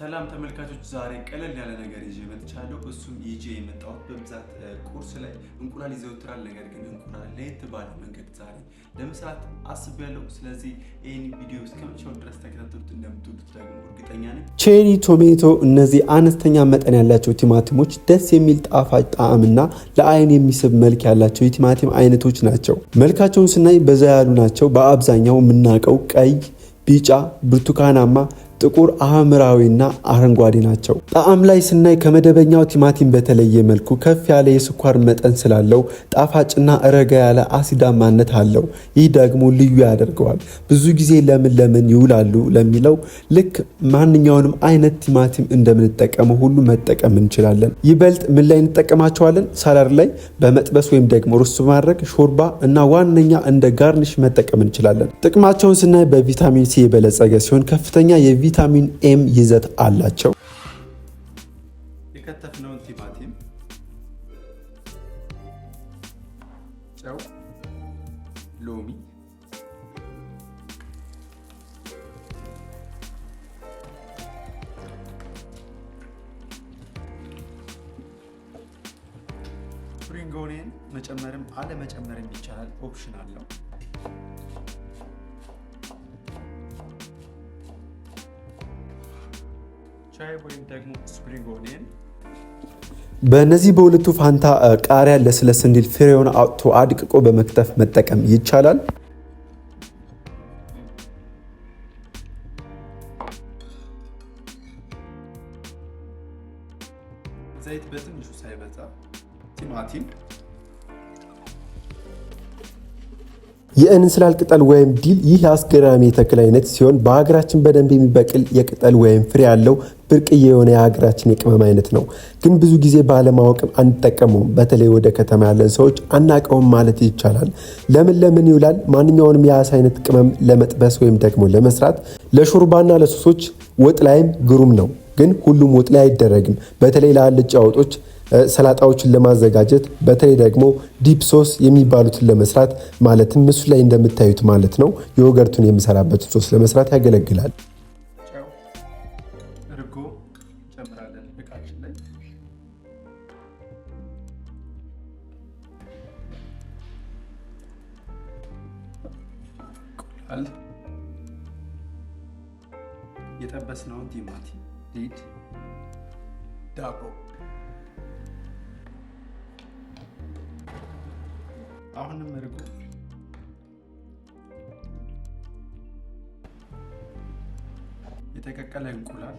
ሰላም ተመልካቾች ዛሬ ቀለል ያለ ነገር ይዤ መጥቻለሁ። እሱም ይዤ የመጣሁት በብዛት ቁርስ ላይ እንቁላል ይዘወትራል። ነገር ግን እንቁላል ለየት ባለ መንገድ ዛሬ ለመስራት አስቤያለሁ። ስለዚህ ይህን ቪዲዮ እስከመጨረሻው ድረስ ተከታተሉት፣ እንደምትወዱት ደግሞ እርግጠኛ ነኝ። ቼሪ ቶሜቶ፣ እነዚህ አነስተኛ መጠን ያላቸው ቲማቲሞች ደስ የሚል ጣፋጭ ጣዕምና ለአይን የሚስብ መልክ ያላቸው የቲማቲም አይነቶች ናቸው። መልካቸውን ስናይ በዛ ያሉ ናቸው። በአብዛኛው የምናውቀው ቀይ፣ ቢጫ፣ ብርቱካናማ፣ ጥቁር፣ ሐምራዊና አረንጓዴ ናቸው። ጣዕም ላይ ስናይ ከመደበኛው ቲማቲም በተለየ መልኩ ከፍ ያለ የስኳር መጠን ስላለው ጣፋጭና ረጋ ያለ አሲዳማነት አለው። ይህ ደግሞ ልዩ ያደርገዋል። ብዙ ጊዜ ለምን ይውላሉ ለሚለው ልክ ማንኛውንም አይነት ቲማቲም እንደምንጠቀመው ሁሉ መጠቀም እንችላለን። ይበልጥ ምን ላይ እንጠቀማቸዋለን? ሳላድ ላይ በመጥበስ ወይም ደግሞ ሩዝ ማድረግ፣ ሾርባ እና ዋነኛ እንደ ጋርኒሽ መጠቀም እንችላለን። ጥቅማቸውን ስናይ በቪታሚን ሲ የበለጸገ ሲሆን ከፍተኛ ቪታሚን ኤም ይዘት አላቸው። የከተፍነውን ቲማቲም፣ ጨው፣ ሎሚ፣ ስፕሪንግ ኦኒየን መጨመርም አለመጨመርም ይቻላል፣ ኦፕሽናል ነው። ወይም ደግሞ ስፕሪንግ ኦኒየን። በእነዚህ በሁለቱ ፋንታ ቃሪያ ለስለስ እንዲል ፍሬውን አውጥቶ አድቅቆ በመክተፍ መጠቀም ይቻላል። ዘይት በትንሹ ሳይበዛ፣ ቲማቲም፣ የእንስላል ቅጠል ወይም ዲል። ይህ አስገራሚ የተክል አይነት ሲሆን በሀገራችን በደንብ የሚበቅል የቅጠል ወይም ፍሬ ያለው ብርቅዬ የሆነ የሀገራችን የቅመም አይነት ነው። ግን ብዙ ጊዜ ባለማወቅም አንጠቀመውም። በተለይ ወደ ከተማ ያለን ሰዎች አናቀውም ማለት ይቻላል። ለምን ይውላል? ማንኛውንም የአሳ አይነት ቅመም ለመጥበስ ወይም ደግሞ ለመስራት፣ ለሾርባና ለሶሶች ወጥ ላይም ግሩም ነው። ግን ሁሉም ወጥ ላይ አይደረግም። በተለይ ለአልጫ ወጦች፣ ሰላጣዎችን ለማዘጋጀት፣ በተለይ ደግሞ ዲፕ ሶስ የሚባሉትን ለመስራት ማለትም ምስሉ ላይ እንደምታዩት ማለት ነው የወገርቱን የምሰራበት ሶስ ለመስራት ያገለግላል። እርጎ ጨምራለን እቃችን ላይ። እንቁላል፣ የጠበስነውን ቲማቲም፣ ሊድ፣ ዳቦ፣ አሁንም እርጎ፣ የተቀቀለ እንቁላል፣